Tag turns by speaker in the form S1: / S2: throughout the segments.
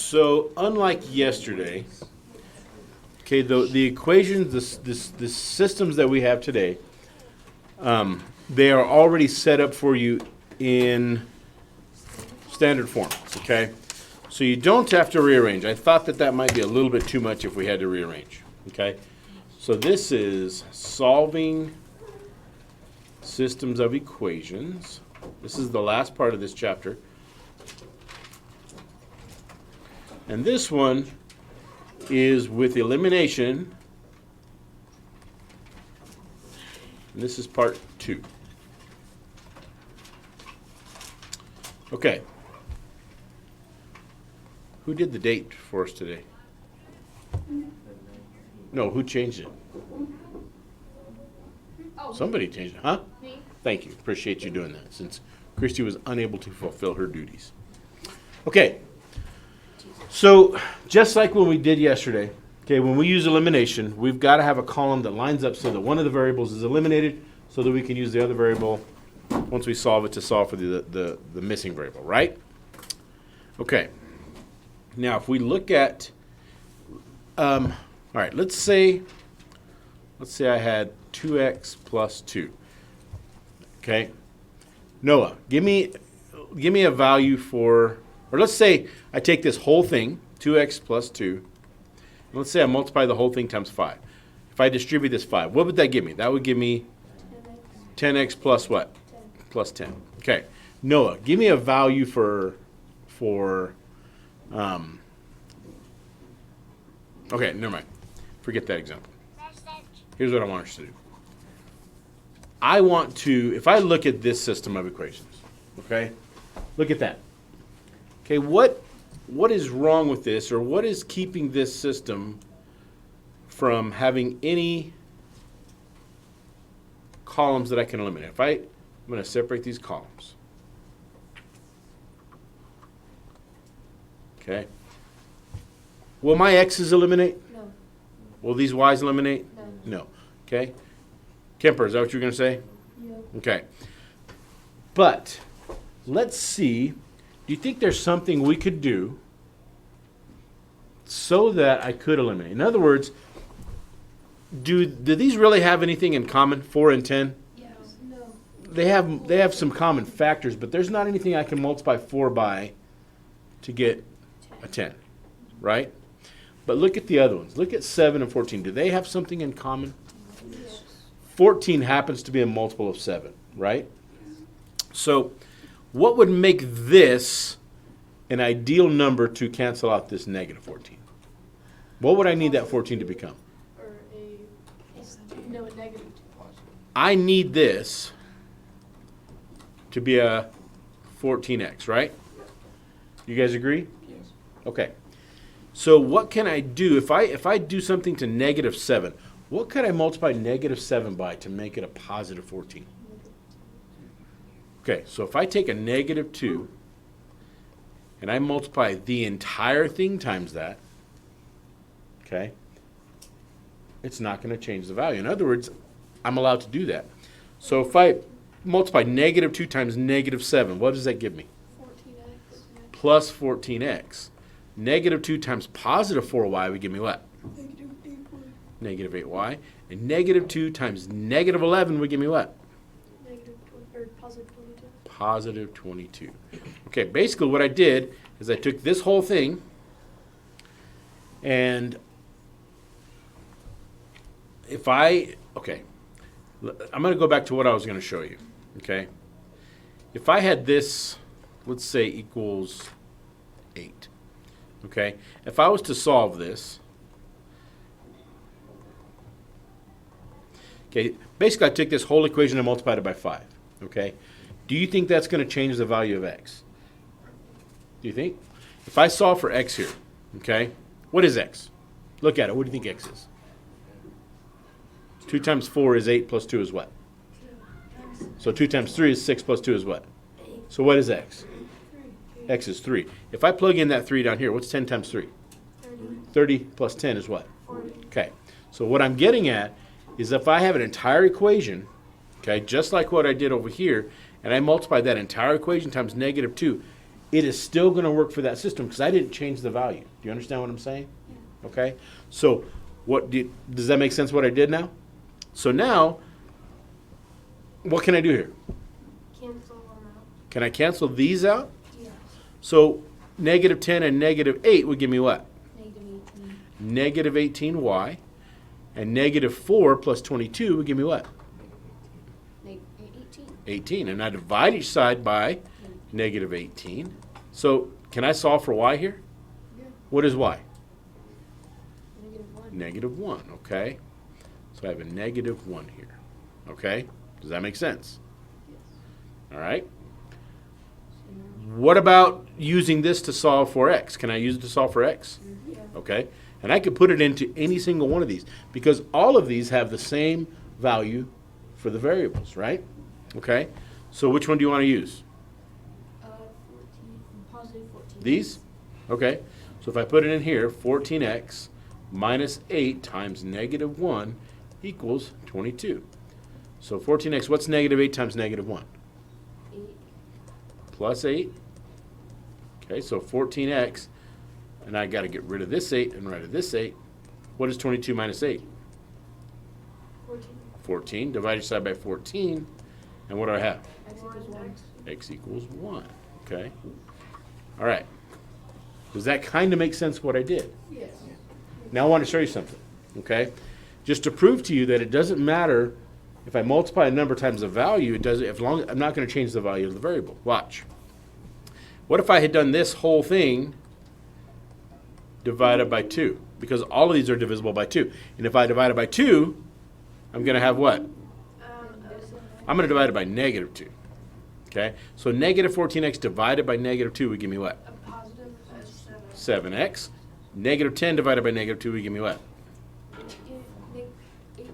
S1: So unlike yesterday, okay, the equations, the systems that we have today, they are already set up for you in standard form, okay? So you don't have to rearrange. I thought that might be a little bit too much if we had to rearrange, okay? So this is solving systems of equations. This is the last part of this chapter. And this one is with elimination. And this is part 2. Okay. Who did the date for us today? No, who changed it?
S2: Oh,
S1: Somebody changed it, huh?
S2: me.
S1: Thank you. Appreciate you doing that since Christy was unable to fulfill her duties. Okay. So just like when we did yesterday, okay, when we use elimination, we've got to have a column that lines up so that one of the variables is eliminated so that we can use the other variable once we solve it to solve for the missing variable, right? Okay. Now, if we look at, all right, let's say I had 2x plus 2. Okay. Noah, give me a value for, or let's say I take this whole thing, 2x plus 2, and let's say I multiply the whole thing times 5. If I distribute this 5, what would that give me? That would give me 10x plus what?
S2: 10.
S1: Plus 10. Okay. Noah, give me a value for okay, never mind. Forget that example. Here's what I want us to do. I want to, if I look at this system of equations, okay, look at that. Okay, what is wrong with this, or what is keeping this system from having any columns that I can eliminate? I'm going to separate these columns. Okay. Will my x's eliminate?
S2: No.
S1: Will these y's eliminate?
S2: No.
S1: No. Okay. Kemper, is that what you're going to say?
S2: Yeah.
S1: Okay. But let's see. Do you think there's something we could do so that I could eliminate? In other words, do these really have anything in common, 4 and 10?
S2: Yes. No.
S1: They have some common factors, but there's not anything I can multiply 4 by to get a 10, right? But look at the other ones. Look at 7 and 14. Do they have something in common?
S2: Yes.
S1: 14 happens to be a multiple of 7, right? So what would make this an ideal number to cancel out this negative 14? What would I need that 14 to become?
S2: Or a negative 2.
S1: I need this to be a 14x, right? You guys agree?
S3: Yes.
S1: Okay. So what can I do if I do something to negative 7? What could I multiply negative 7 by to make it a positive 14? Okay, so if I take a negative 2 and I multiply the entire thing times that, okay, it's not going to change the value. In other words, I'm allowed to do that. So if I multiply negative 2 times negative 7, what does that give me?
S2: 14x.
S1: Plus 14x. Negative 2 times positive 4y would give me what? Negative 8y. And negative 2 times negative 11 would give me what?
S2: Positive 22.
S1: Positive 22. Okay, basically what I did is I took this whole thing and okay, I'm going to go back to what I was going to show you, okay? If I had this, let's say equals 8, okay? If I was to solve this, okay, basically I took this whole equation and multiplied it by 5, okay? Do you think that's going to change the value of x? Do you think? If I solve for x here, okay, what is x? Look at it. What do you think x is? 2 times 4 is 8 plus 2 is what? So 2 times 3 is 6 plus 2 is what? So what is x? X is 3. If I plug in that 3 down here, what's 10 times 3? 30 plus 10 is what?
S2: 40.
S1: Okay. So what I'm getting at is if I have an entire equation, okay, just like what I did over here, and I multiply that entire equation times negative 2, it is still going to work for that system because I didn't change the value. Do you understand what I'm saying?
S2: Yeah.
S1: Okay? So does that make sense what I did now? So now, what can I do here?
S2: Cancel them out.
S1: Can I cancel these out?
S2: Yes.
S1: So negative 10 and negative 8 would give me what?
S2: Negative 18.
S1: Negative 18y. And negative 4 plus 22 would give me what?
S2: 18.
S1: 18. And I divide each side by negative 18. So can I solve for y here?
S2: Yeah.
S1: What is y?
S2: Negative 1.
S1: Negative 1, okay? So I have a negative 1 here, okay? Does that make sense?
S2: Yes.
S1: All right.
S2: So now,
S1: What about using this to solve for x? Can I use it to solve for x?
S2: yeah.
S1: Okay. And I could put it into any single one of these because all of these have the same value for the variables, right? Okay. So which one do you want to use?
S2: 14, positive 14.
S1: These? Okay. So if I put it in here, 14x minus 8 times negative 1 equals 22. So 14x, what's negative 8 times negative 1?
S2: 8.
S1: Plus 8. Okay, so 14x, and I got to get rid of this 8 and rid of this 8. What is 22 minus 8?
S2: 14.
S1: 14. Divide each side by 14. And what do I have?
S2: X equals 1.
S1: X equals 1. Okay. All right. Does that kind of make sense what I did?
S2: Yes.
S1: Now I want to show you something. Okay. Just to prove to you that it doesn't matter if I multiply a number times a value, it doesn't, as long I'm not going to change the value of the variable. Watch. What if I had done this whole thing divided by 2? Because all of these are divisible by 2. And if I divide it by 2, I'm going to have what? I'm going to divide it by negative 2. Okay? So negative 14x divided by negative 2 would give me what?
S2: A positive 7.
S1: 7x. Negative 10 divided by negative 2 would give me what?
S2: 8y.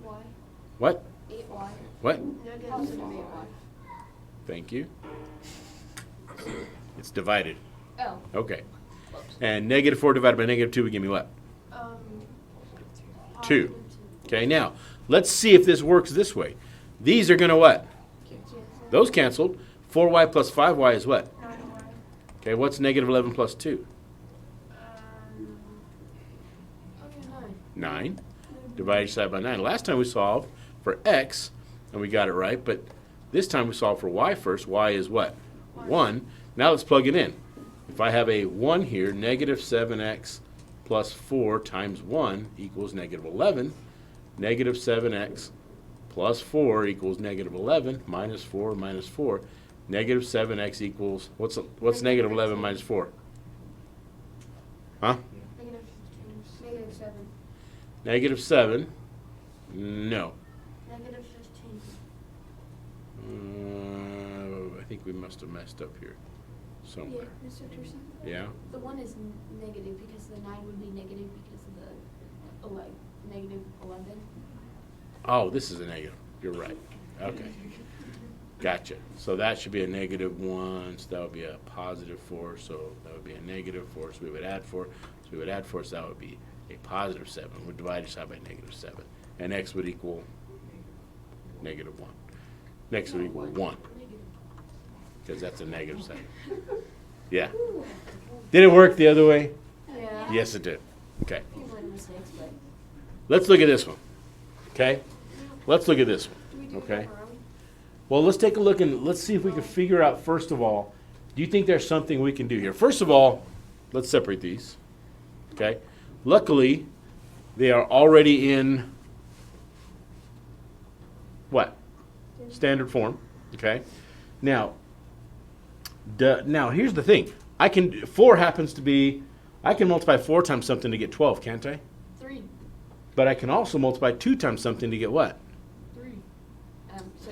S1: What?
S2: 8y.
S1: What?
S2: Positive 8y.
S1: Thank you. It's divided.
S2: Oh.
S1: Okay. And negative 4 divided by negative 2 would give me what?
S2: Um,
S1: 2.
S2: positive
S1: Okay, now, let's see if this works this way. These are going to what?
S2: 2.
S1: Those canceled. 4y plus 5y is what?
S2: 9y.
S1: Okay, what's negative 11 plus 2?
S2: Oh, yeah,
S1: 9. Divide each side by 9. Last time we solved for x, and we got it right, but this time we solved for y first. Y is what? 1. Now let's plug it in. If I have a 1 here, negative 7x plus 4 times 1 equals negative 11. Negative 7x plus 4 equals negative 11, minus 4 minus 4. Negative 7x equals, what's negative 11 minus 4? Huh?
S2: Negative 7.
S1: Negative 7? No.
S2: Negative 15.
S1: I think we must have messed up here somewhere.
S2: Yeah, Mr. Terson.
S1: Yeah?
S2: The 1 is negative because the 9 would be negative because of the negative 11.
S1: Oh, this is a negative. You're right. Okay. Gotcha. So that should be a negative 1. So that would be a positive 4. So that would be a negative 4. So we would add 4. So we would add 4. So that would be a positive 7. We'd divide each side by negative 7. And x would equal negative 1. Next would equal 1. Because that's a negative 7. Yeah. Did it work the other way?
S2: Yeah.
S1: Yes, it did. Okay.
S2: People make mistakes, but.
S1: Let's look at this one. Okay? Let's look at this
S2: Do we
S1: one.
S2: do
S1: Okay?
S2: it on our own?
S1: Well, let's take a look and let's see if we can figure out, first of all, do you think there's something we can do here? First of all, let's separate these. Okay? Luckily, they are already in what? Standard form. Okay? Now, here's the thing. 4 happens to be, I can multiply 4 times something to get 12, can't I?
S2: 3.
S1: But I can also multiply 2 times something to get what?
S2: 3.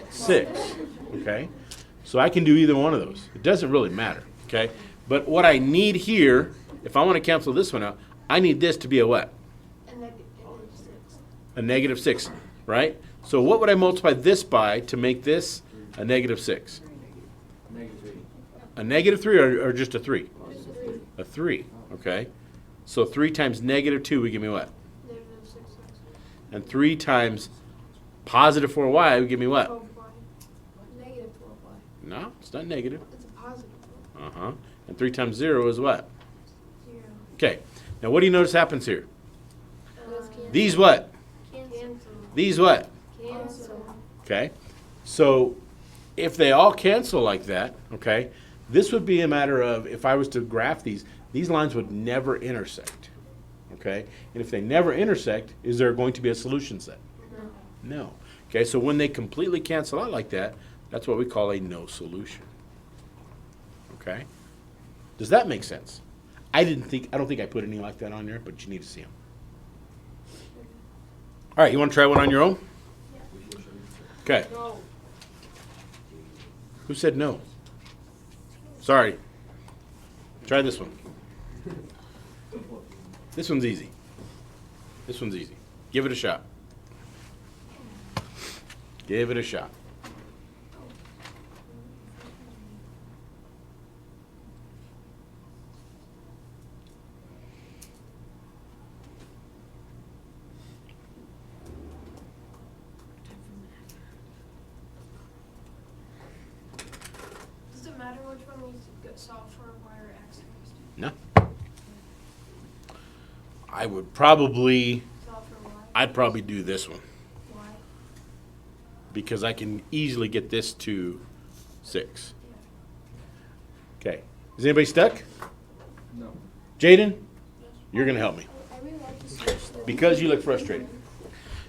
S1: 6. Okay? So I can do either one of those. It doesn't really matter. Okay? But what I need here, if I want to cancel this one out, I need this to be a what?
S2: And negative 6.
S1: A negative 6, right? So what would I multiply this by to make this a negative 6? A negative 3 or just a 3? A 3, okay. So 3 times negative 2 would give me what?
S2: Negative 6.
S1: And 3 times positive 4y would give me what?
S2: 12y. Negative 12y.
S1: No, it's not negative.
S2: It's a positive 12.
S1: Uh-huh. And 3 times 0 is what?
S2: 0.
S1: Okay. Now what do you notice happens here?
S2: Those cancel.
S1: These what?
S2: Cancel.
S1: These what?
S2: Cancel.
S1: Okay. So if they all cancel like that, okay, this would be a matter of, if I was to graph these lines would never intersect. Okay? And if they never intersect, is there going to be a solution set?
S2: No.
S1: No. Okay, so when they completely cancel out like that, that's what we call a no solution. Okay? Does that make sense? I don't think I put any like that on there, but you need to see them. All right, you want to try one on your own? Okay.
S2: No.
S1: Who said no? Sorry. Try this one. This one's easy. This one's easy. Give it a shot. Give it a shot.
S2: Does it matter which one we solve for y or x first?
S1: No. I would probably,
S2: Solve for y?
S1: I'd probably do this one
S2: Y?
S1: because I can easily get this to 6. Okay. Is anybody stuck?
S3: No.
S1: Jaden, you're going to help me
S2: I really like to switch the.
S1: because you look frustrated.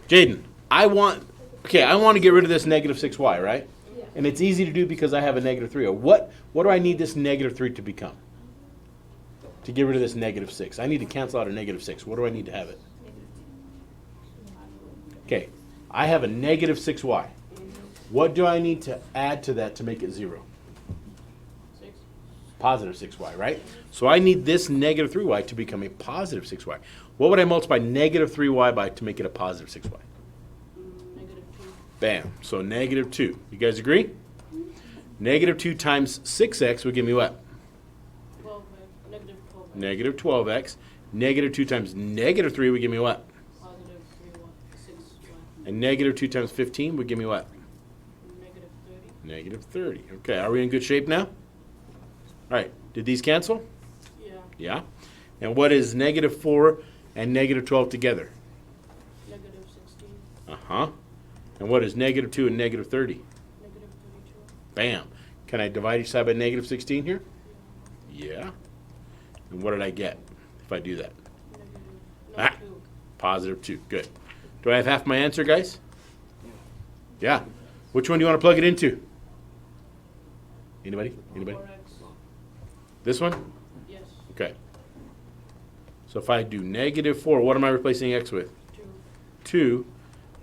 S1: Jaden, I want to get rid of this negative 6y, right?
S2: Yeah.
S1: And it's easy to do because I have a negative 3. What do I need this negative 3 to become? To get rid of this negative 6. I need to cancel out a negative 6. What do I need to have it? Okay, I have a negative 6y. What do I need to add to that to make it 0?
S4: 6.
S1: Positive 6y, right? So I need this negative 3y to become a positive 6y. What would I multiply negative 3y by to make it a positive 6y?
S4: Negative 2.
S1: Bam. So negative 2. You guys agree? Negative 2 times 6x would give me what?
S4: 12. Negative 12.
S1: Negative 12x. Negative 2 times negative 3 would give me what?
S4: Positive 3 1. 6 1.
S1: And negative 2 times 15 would give me what?
S4: Negative 30.
S1: Negative 30. Okay, are we in good shape now? All right, did these cancel?
S4: Yeah.
S1: Yeah. And what is negative 4 and negative 12 together?
S4: Negative 16.
S1: Uh-huh. And what is negative 2 and negative 30?
S4: Negative 32.
S1: Bam. Can I divide each side by negative 16 here? Yeah. And what did I get if I do that?
S4: Negative. No,
S1: Ah.
S4: 2.
S1: Positive 2. Good. Do I have half my answer, guys? Yeah. Which one do you want to plug it into? Anybody? Anybody?
S4: 4x.
S1: This one?
S4: Yes.
S1: Okay. So if I do negative 4, what am I replacing x with?
S4: 2.
S1: 2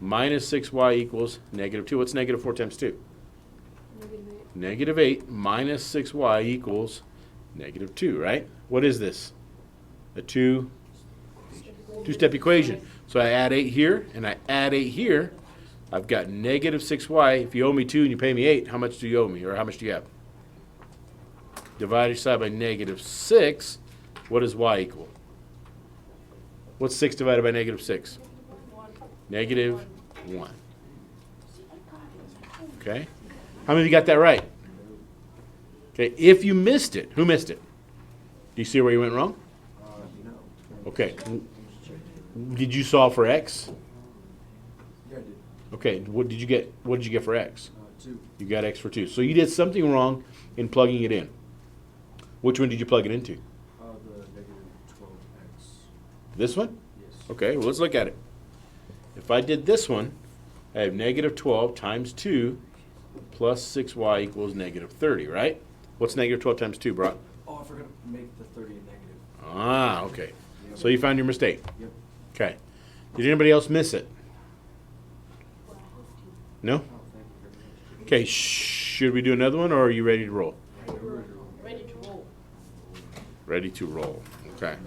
S1: minus 6y equals negative 2. What's negative 4 times 2?
S2: Negative 8.
S1: Negative 8 minus 6y equals negative 2, right? What is this? A two-step equation. So I add 8 here, and I add 8 here. I've got negative 6y. If you owe me 2 and you pay me 8, how much do you owe me, or how much do you have? Divide each side by negative 6. What does y equal? What's 6 divided by negative 6?
S4: 1.
S1: Negative 1. Okay? How many of you got that right? Okay, if you missed it, who missed it? Do you see where you went wrong?
S3: No.
S1: Okay. Did you solve for x?
S3: Yeah, I did.
S1: Okay, what did you get for x?
S3: 2.
S1: You got x for 2. So you did something wrong in plugging it in. Which one did you plug it into?
S3: The negative 12x.
S1: This one?
S3: Yes.
S1: Okay, well, let's look at it. If I did this one, I have negative 12 times 2 plus 6y equals negative 30, right? What's negative 12 times 2, Brock?
S3: Oh, I forgot to make the 30 a negative.
S1: Ah, okay.
S3: Yep.
S1: So you found your mistake.
S3: Yep.
S1: Okay. Did anybody else miss it? No?
S3: Oh, thank you very much.
S1: Okay, should we do another one, or are you ready to roll?
S4: Ready to roll.
S1: Ready to roll. Okay.